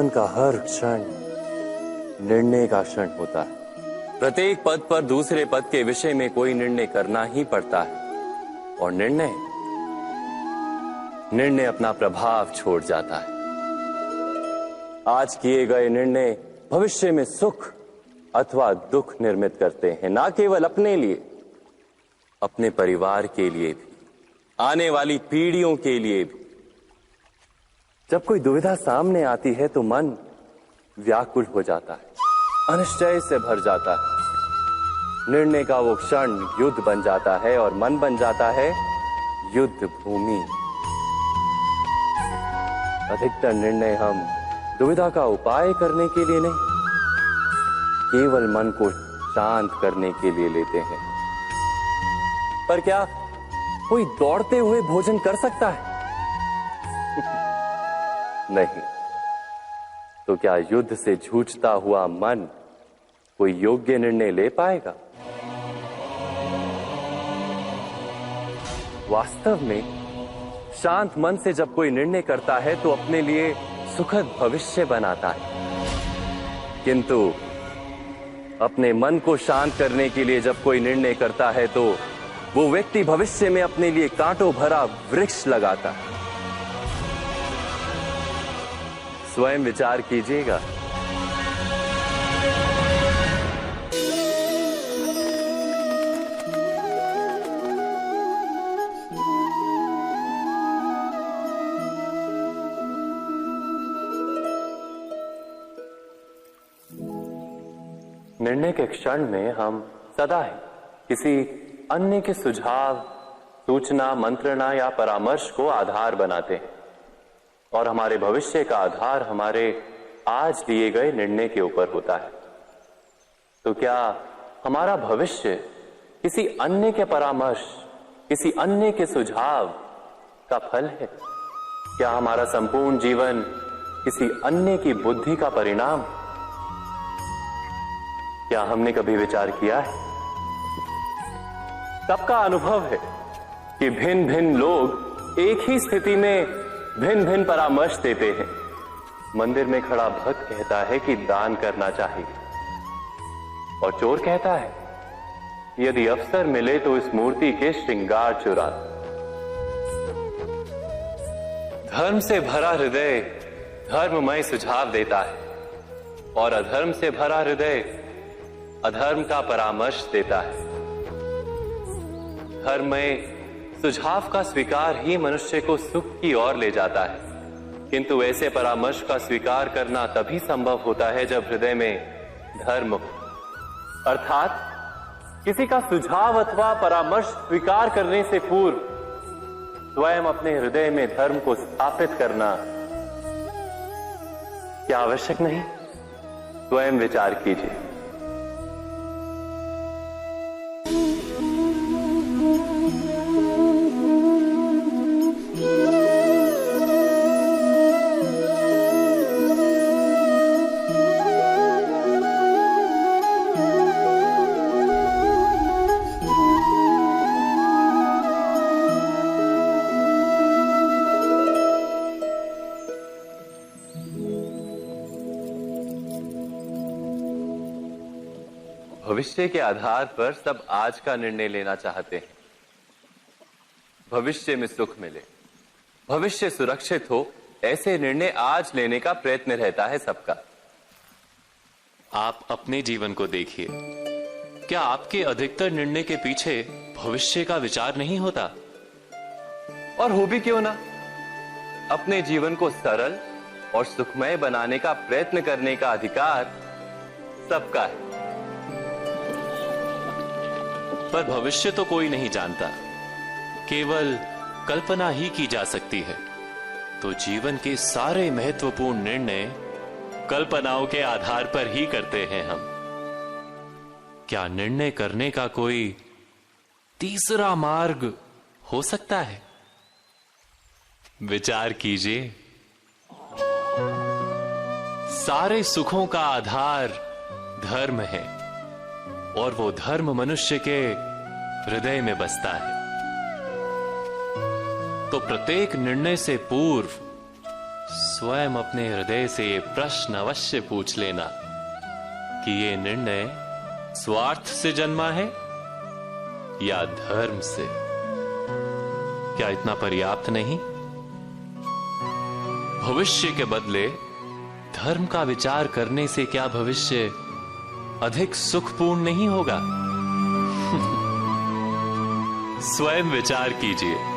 जीवन का हर क्षण निर्णय का क्षण होता है। प्रत्येक पद पर दूसरे पद के विषय में कोई निर्णय करना ही पड़ता है और निर्णय अपना प्रभाव छोड़ जाता है। आज किए गए निर्णय भविष्य में सुख अथवा दुख निर्मित करते हैं, ना केवल अपने लिए, अपने परिवार के लिए भी, आने वाली पीढ़ियों के लिए भी। जब कोई दुविधा सामने आती है तो मन व्याकुल हो जाता है, अनिश्चय से भर जाता है। निर्णय का वो क्षण युद्ध बन जाता है और मन बन जाता है युद्ध भूमि। अधिकतर निर्णय हम दुविधा का उपाय करने के लिए नहीं, केवल मन को शांत करने के लिए लेते हैं। पर क्या कोई दौड़ते हुए भोजन कर सकता है? नहीं। तो क्या युद्ध से जूझता हुआ मन कोई योग्य निर्णय ले पाएगा? वास्तव में शांत मन से जब कोई निर्णय करता है तो अपने लिए सुखद भविष्य बनाता है। किंतु अपने मन को शांत करने के लिए जब कोई निर्णय करता है तो वो व्यक्ति भविष्य में अपने लिए कांटों भरा वृक्ष लगाता है। स्वयं विचार कीजिएगा। निर्णय के क्षण में हम सदा ही किसी अन्य के सुझाव, सूचना, मंत्रणा या परामर्श को आधार बनाते हैं और हमारे भविष्य का आधार हमारे आज लिए गए निर्णय के ऊपर होता है। तो क्या हमारा भविष्य किसी अन्य के परामर्श, किसी अन्य के सुझाव का फल है? क्या हमारा संपूर्ण जीवन किसी अन्य की बुद्धि का परिणाम? क्या हमने कभी विचार किया है? सबका अनुभव है कि भिन्न भिन्न लोग एक ही स्थिति में भिन्न भिन्न परामर्श देते हैं। मंदिर में खड़ा भक्त कहता है कि दान करना चाहिए और चोर कहता है यदि अवसर मिले तो इस मूर्ति के श्रृंगार चुरा। धर्म से भरा हृदय धर्ममय सुझाव देता है और अधर्म से भरा हृदय अधर्म का परामर्श देता है। धर्ममय सुझाव का स्वीकार ही मनुष्य को सुख की ओर ले जाता है, किंतु ऐसे परामर्श का स्वीकार करना तभी संभव होता है जब हृदय में धर्म हो। अर्थात किसी का सुझाव अथवा परामर्श स्वीकार करने से पूर्व स्वयं अपने हृदय में धर्म को स्थापित करना क्या आवश्यक नहीं? स्वयं विचार कीजिए। भविष्य के आधार पर सब आज का निर्णय लेना चाहते हैं। भविष्य में सुख मिले, भविष्य सुरक्षित हो, ऐसे निर्णय आज लेने का प्रयत्न रहता है सबका। आप अपने जीवन को देखिए, क्या आपके अधिकतर निर्णय के पीछे भविष्य का विचार नहीं होता? और हो भी क्यों ना। अपने जीवन को सरल और सुखमय बनाने का प्रयत्न करने का अधिकार सबका है। पर भविष्य तो कोई नहीं जानता, केवल कल्पना ही की जा सकती है। तो जीवन के सारे महत्वपूर्ण निर्णय कल्पनाओं के आधार पर ही करते हैं हम। क्या निर्णय करने का कोई तीसरा मार्ग हो सकता है? विचार कीजिए। सारे सुखों का आधार धर्म है और वो धर्म मनुष्य के हृदय में बसता है। तो प्रत्येक निर्णय से पूर्व स्वयं अपने हृदय से ये प्रश्न अवश्य पूछ लेना कि ये निर्णय स्वार्थ से जन्मा है या धर्म से। क्या इतना पर्याप्त नहीं? भविष्य के बदले धर्म का विचार करने से क्या भविष्य अधिक सुखपूर्ण नहीं होगा? स्वयं विचार कीजिए।